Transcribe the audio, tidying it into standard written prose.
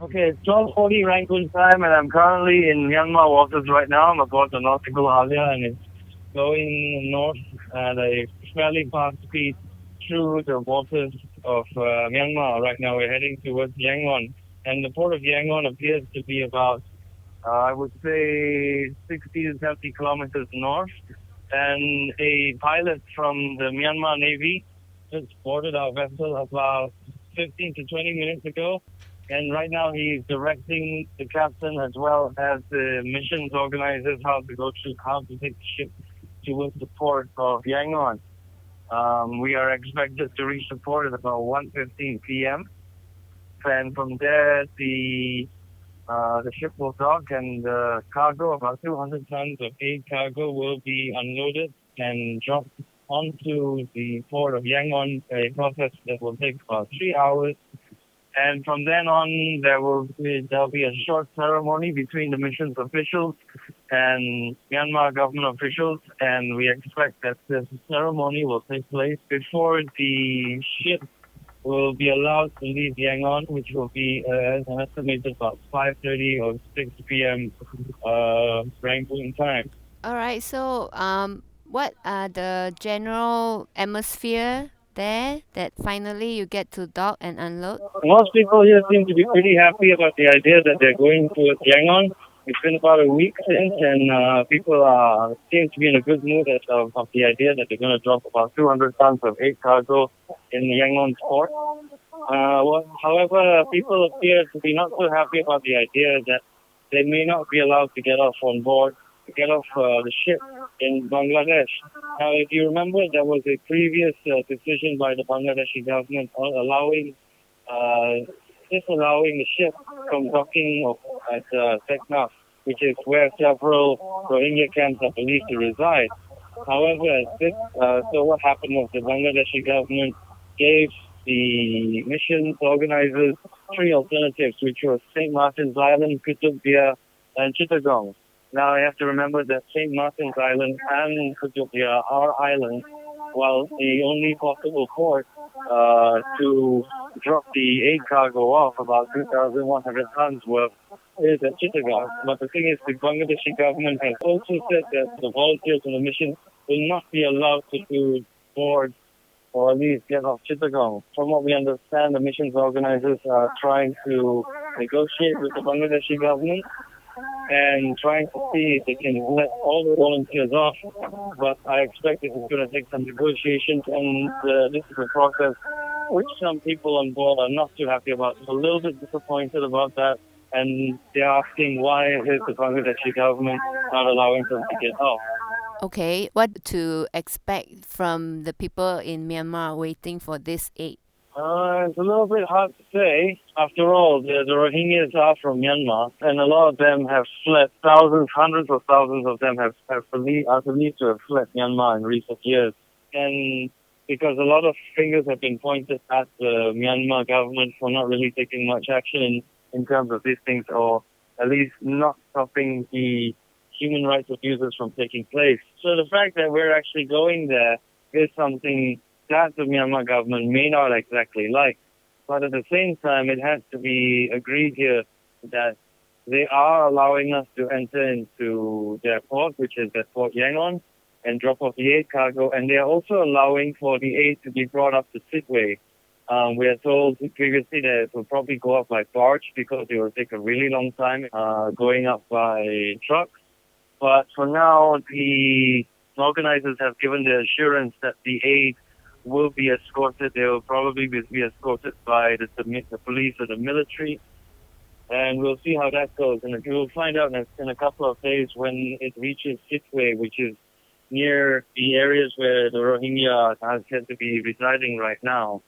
Okay, it's 12:40 Rangoon time, and I'm currently in Myanmar waters right now. I'm aboard the nautical Alia, and it's going north at a fairly fast speed through the waters of Myanmar. Right now, we're heading towards Yangon, and the port of Yangon appears to be about, I would say, 60 to 70 kilometers north. And a pilot from the Myanmar Navy just boarded our vessel about 15 to 20 minutes ago. And right now he's directing the captain as well as the missions organizers how to take the ship towards the port of Yangon. We are expected to reach the port at about 1:15 p.m. And from there, the ship will dock, and the cargo, about 200 tons of aid cargo, will be unloaded and dropped onto the port of Yangon, a process that will take about 3 hours. And from then on, there'll be a short ceremony between the missions officials and Myanmar government officials, and we expect that this ceremony will take place before the ship will be allowed to leave Yangon, which will be an estimated about 5:30 or 6 p.m. Rangoon time. All right. So, what are the general atmosphere there that finally you get to dock and unload? Most people here seem to be pretty happy about the idea that they're going towards Yangon. It's been about a week since, and people seem to be in a good mood of the idea that they're going to drop about 200 tons of aid cargo in Yangon's port. However, people appear to be not so happy about the idea that they may not be allowed to get off on board, to get off the ship in Bangladesh. Now, if you remember, there was a previous decision by the Bangladeshi government on disallowing the ship from docking at Teknaf, which is where several Rohingya camps are believed to reside. However, so what happened was the Bangladeshi government gave the missions organizers three alternatives, which were St. Martin's Island, Kutubia, and Chittagong. Now, you have to remember that St. Martin's Island and Kutubia are islands, while the only possible port to drop the aid cargo off, about 2,100 tons worth, is at Chittagong. But the thing is, the Bangladeshi government has also said that the volunteers and the mission will not be allowed to board or at least get off Chittagong. From what we understand, the missions organizers are trying to negotiate with the Bangladeshi government and trying to see if they can let all the volunteers off. But I expect this is going to take some negotiations, and this is a process which some people on board are not too happy about. They're a little bit disappointed about that, and they're asking why is the Bangladeshi government not allowing them to get off. Okay, what to expect from the people in Myanmar waiting for this aid? It's a little bit hard to say. After all, the Rohingyas are from Myanmar, and a lot of them have fled. Thousands, hundreds of thousands of them are believed to have fled Myanmar in recent years. And because a lot of fingers have been pointed at the Myanmar government for not really taking much action in terms of these things, or at least not stopping the human rights abuses from taking place. So the fact that we're actually going there is something that the Myanmar government may not exactly like. But at the same time, it has to be agreed here that they are allowing us to enter into their port, which is at Port Yangon, and drop off the aid cargo. And they are also allowing for the aid to be brought up to Sidway. We are told previously that it will probably go up by barge because it will take a really long time going up by truck. But for now, the organizers have given the assurance that the aid will be escorted. They will probably be escorted by the police or the military. And we'll see how that goes. And we'll find out in a couple of days when it reaches Sidway, which is near the areas where the Rohingya are said to be residing right now.